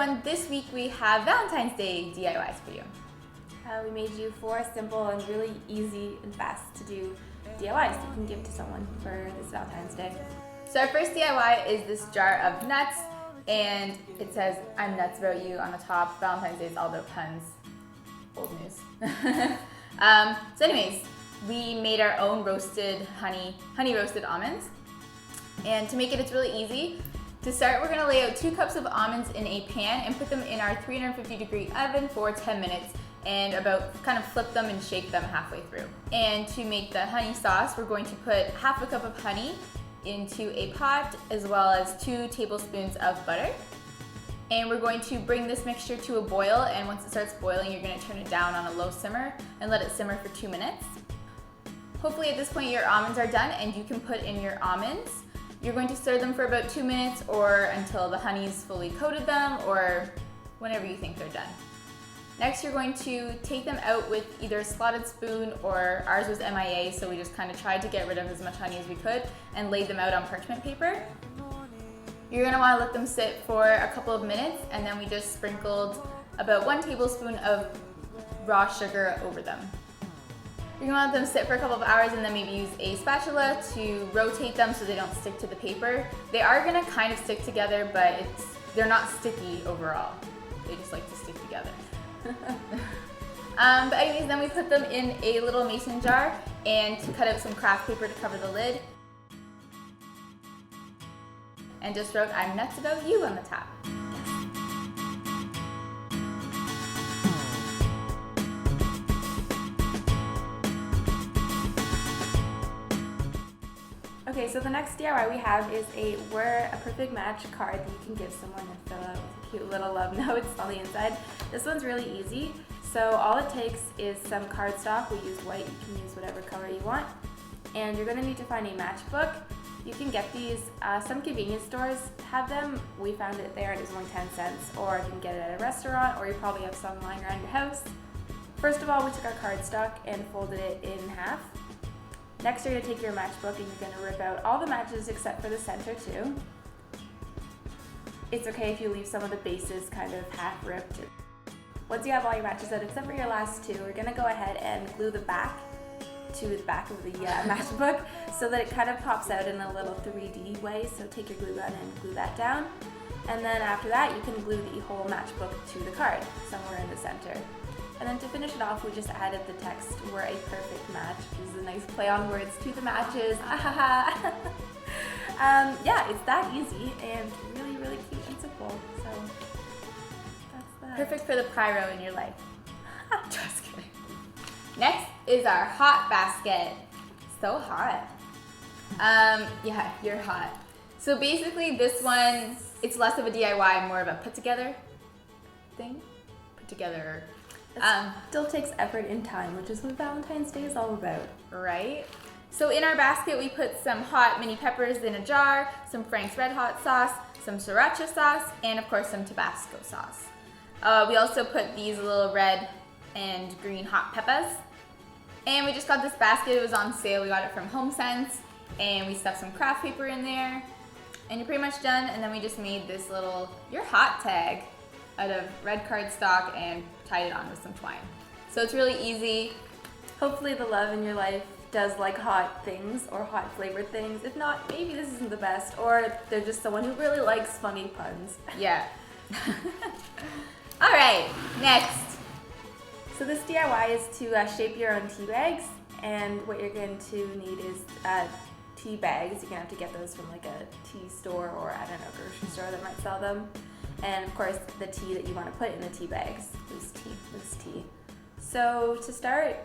everyone, this week we have Valentine's Day DIYs for you. We made you 4 simple and really easy and fast to do DIYs you can give to someone for this Valentine's Day. So our first DIY is this jar of nuts, and it says, "I'm nuts about you" on the top. Valentine's Day is all about puns. Old news. So anyways, we made our own roasted honey roasted almonds. And to make it, it's really easy. To start, we're gonna lay out 2 cups of almonds in a pan and put them in our 350-degree oven for 10 minutes and about kind of flip them and shake them halfway through. And to make the honey sauce, we're going to put half a cup of honey into a pot as well as 2 tablespoons of butter. And we're going to bring this mixture to a boil, and once it starts boiling, you're gonna turn it down on a low simmer and let it simmer for 2 minutes. Hopefully at this point your almonds are done and you can put in your almonds. You're going to stir them for about 2 minutes or until the honey's fully coated them, or whenever you think they're done. Next, you're going to take them out with either a slotted spoon, or ours was MIA, so we just kind of tried to get rid of as much honey as we could and laid them out on parchment paper. You're going to want to let them sit for a couple of minutes, and then we just sprinkled about 1 tablespoon of raw sugar over them. You're going to let them sit for a couple of hours and then maybe use a spatula to rotate them so they don't stick to the paper. They are going to kind of stick together, but they're not sticky overall. They just like to stick together. But anyways, then we put them in a little mason jar and cut out some craft paper to cover the lid. And just wrote, "I'm nuts about you" on the top. Okay, so the next DIY we have is a "We're a Perfect Match" card that you can give someone and fill out with cute little love notes on the inside. This one's really easy. So all it takes is some cardstock. We use white, you can use whatever color you want. And you're gonna need to find a matchbook. You can get these, some convenience stores have them. We found it there and it was only 10 cents. Or you can get it at a restaurant, or you probably have some lying around your house. First of all, we took our cardstock and folded it in half. Next, you're going to take your matchbook and you're going to rip out all the matches except for the center too. It's okay if you leave some of the bases kind of half ripped. Once you have all your matches out except for your last 2, we're going to go ahead and glue the back to the back of the matchbook so that it kind of pops out in a little 3D way. So take your glue gun and glue that down. And then after that, you can glue the whole matchbook to the card somewhere in the center. And then to finish it off, we just added the text, "We're a perfect match," which is a nice play on words to the matches. Yeah, it's that easy and really, really cute and simple. So that's that. Perfect for the pyro in your life. Just kidding. Next is our hot basket. So hot. Yeah, you're hot. So basically this one, it's less of a DIY, more of a put together thing. Put together. It still takes effort and time, which is what Valentine's Day is all about. Right? So in our basket, we put some hot mini peppers in a jar, some Frank's Red Hot sauce, some sriracha sauce, and of course some Tabasco sauce. We also put these little red and green hot peppers. And we just got this basket, it was on sale, we got it from HomeSense, and we stuffed some craft paper in there. And you're pretty much done, and then we just made this little "You're hot" tag out of red cardstock and tied it on with some twine. So it's really easy. Hopefully the love in your life does like hot things or hot flavored things. If not, maybe this isn't the best, or they're just someone who really likes funny puns. Yeah. All right, next. So this DIY is to shape your own tea bags, and what you're going to need is tea bags. You're gonna have to get those from like a tea store, or I don't know, grocery store that might sell them. And of course, the tea that you want to put in the tea bags. Loose tea. So to start,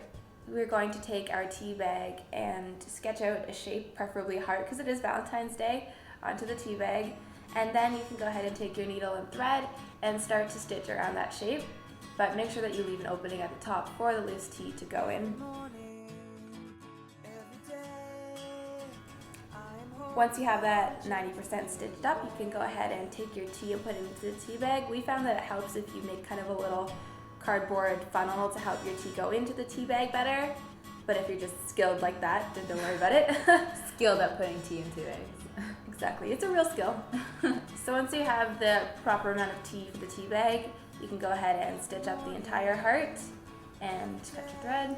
we're going to take our tea bag and sketch out a shape, preferably a heart, because it is Valentine's Day, onto the tea bag. And then you can go ahead and take your needle and thread and start to stitch around that shape. But make sure that you leave an opening at the top for the loose tea to go in. Once you have that 90% stitched up, you can go ahead and take your tea and put it into the tea bag. We found that it helps if you make kind of a little cardboard funnel to help your tea go into the tea bag better. But if you're just skilled like that, then don't worry about it. Skilled at putting tea into eggs. Exactly, it's a real skill. So once you have the proper amount of tea for the tea bag, you can go ahead and stitch up the entire heart and cut your thread.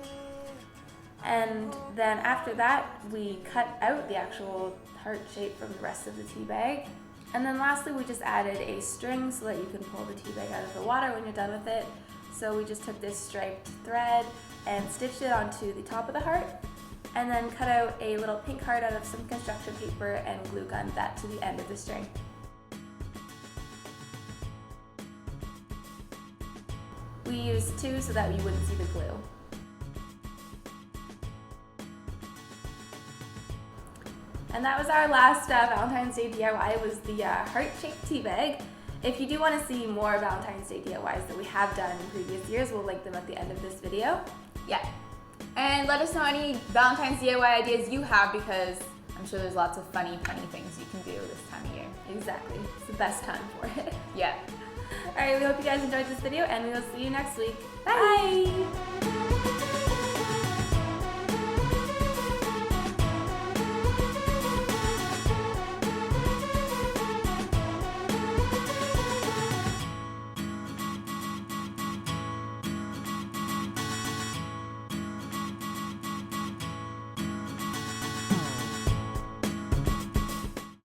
And then after that, we cut out the actual heart shape from the rest of the tea bag. And then lastly, we just added a string so that you can pull the tea bag out of the water when you're done with it. So we just took this striped thread and stitched it onto the top of the heart, and then cut out a little pink heart out of some construction paper and glue gunned that to the end of the string. We used 2 so that you wouldn't see the glue. And that was our last Valentine's Day DIY, was the heart-shaped tea bag. If you do want to see more Valentine's Day DIYs that we have done in previous years, we'll link them at the end of this video. Yeah. And let us know any Valentine's DIY ideas you have, because I'm sure there's lots of funny things you can do this time of year. Exactly. It's the best time for it. Yeah. Alright, we hope you guys enjoyed this video, and we will see you next week. Bye!